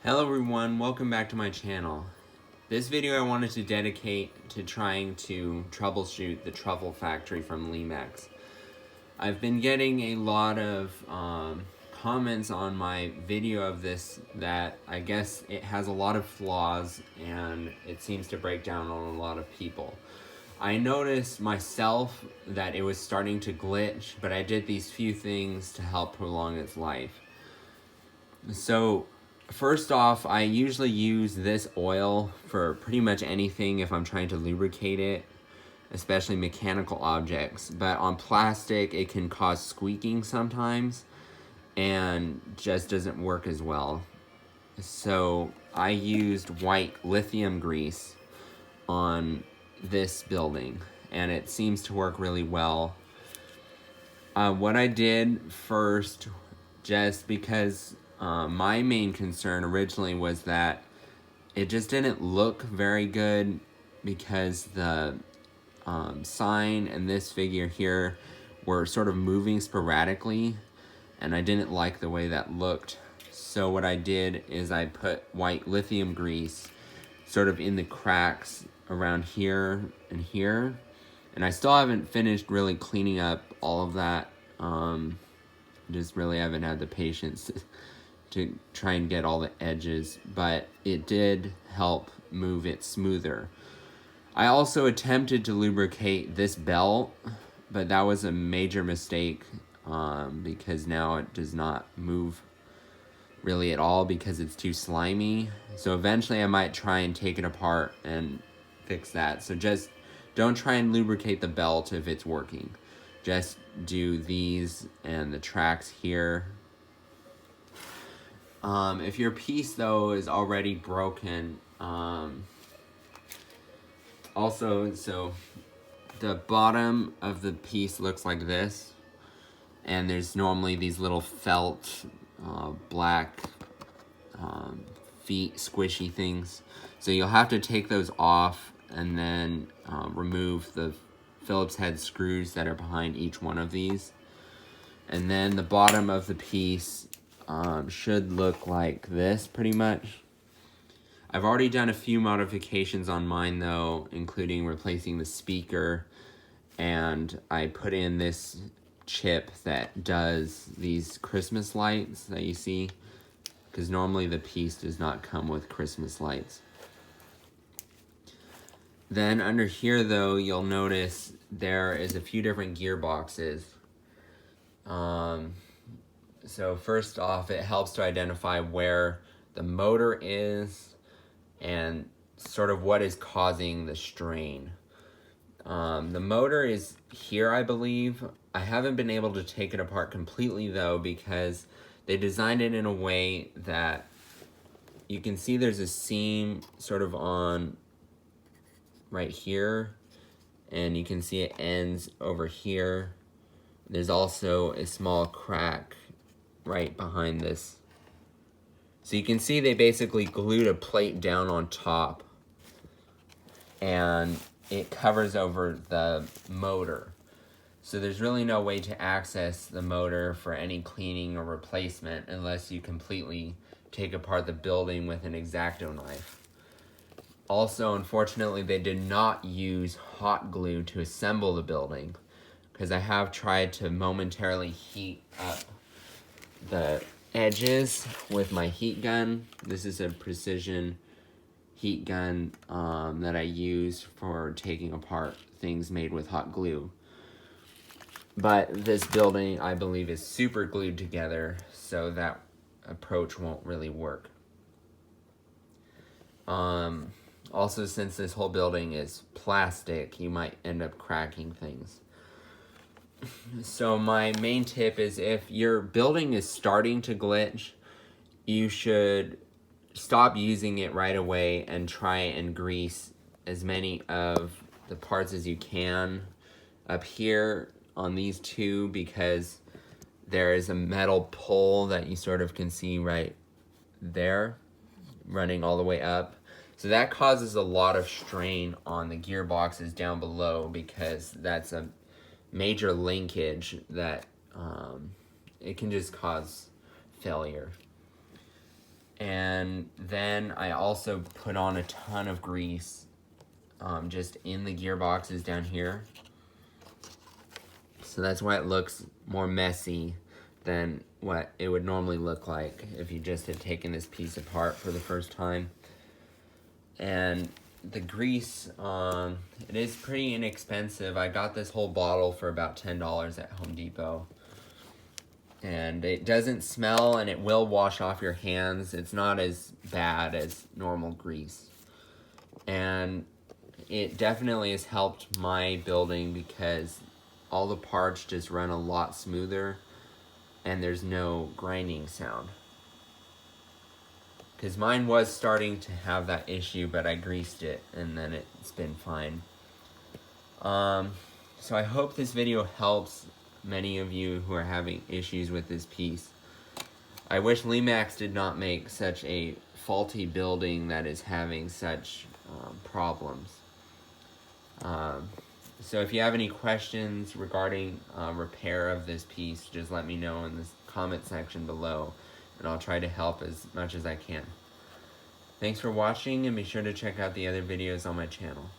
Hello everyone, welcome back to my channel. This video I wanted to dedicate to trying to troubleshoot the truffle factory from Lemax. I've been getting a lot of comments on my video of this that I guess it has a lot of flaws and it seems to break down on a lot of people. I noticed myself that it was starting to glitch, but I did these few things to help prolong its life. So first off, I usually use this oil for pretty much anything if I'm trying to lubricate it, especially mechanical objects. But on plastic, it can cause squeaking sometimes and just doesn't work as well. So I used white lithium grease on this building and it seems to work really well. What I did first, just because my main concern originally was that it just didn't look very good because the sign and this figure here were sort of moving sporadically and I didn't like the way that looked. So what I did is I put white lithium grease sort of in the cracks around here and here, and I still haven't finished really cleaning up all of that. Just really haven't had the patience to try and get all the edges, but it did help move it smoother. I also attempted to lubricate this belt, but that was a major mistake because now it does not move really at all because it's too slimy. So eventually I might try and take it apart and fix that. So just don't try and lubricate the belt if it's working. Just do these and the tracks here. If your piece though is already broken, also, so the bottom of the piece looks like this, and there's normally these little felt black feet squishy things. So you'll have to take those off and then remove the Phillips head screws that are behind each one of these. And then the bottom of the piece should look like this pretty much. I've already done a few modifications on mine though, including replacing the speaker, and I put in this chip that does these Christmas lights that you see, because normally the piece does not come with Christmas lights. Then under here though, you'll notice there is a few different gearboxes. So first off, it helps to identify where the motor is and sort of what is causing the strain. The motor is here, I believe. I haven't been able to take it apart completely though, because they designed it in a way that you can see there's a seam sort of on right here, and you can see it ends over here. There's also a small crack right behind this. So you can see they basically glued a plate down on top and it covers over the motor. So there's really no way to access the motor for any cleaning or replacement unless you completely take apart the building with an X-Acto knife. Also, unfortunately, they did not use hot glue to assemble the building, because I have tried to momentarily heat up the edges with my heat gun. This is a precision heat gun that I use for taking apart things made with hot glue. But this building, I believe, is super glued together, so that approach won't really work. Also, since this whole building is plastic, you might end up cracking things. So my main tip is, if your building is starting to glitch, you should stop using it right away and try and grease as many of the parts as you can up here on these two, because there is a metal pole that you sort of can see right there running all the way up. So that causes a lot of strain on the gearboxes down below, because that's a major linkage that it can just cause failure. And And then I also put on a ton of grease just in the gearboxes down here. So that's why it looks more messy than what it would normally look like if you just had taken this piece apart for the first time. And the grease, it is pretty inexpensive. I got this whole bottle for about $10 at Home Depot. And it doesn't smell, and it will wash off your hands. It's not as bad as normal grease. And it definitely has helped my building because all the parts just run a lot smoother and there's no grinding sound. Because mine was starting to have that issue, but I greased it and then it's been fine. So I hope this video helps many of you who are having issues with this piece. I wish Lemax did not make such a faulty building that is having such problems. So if you have any questions regarding repair of this piece, just let me know in the comment section below, and I'll try to help as much as I can. Thanks for watching, and be sure to check out the other videos on my channel.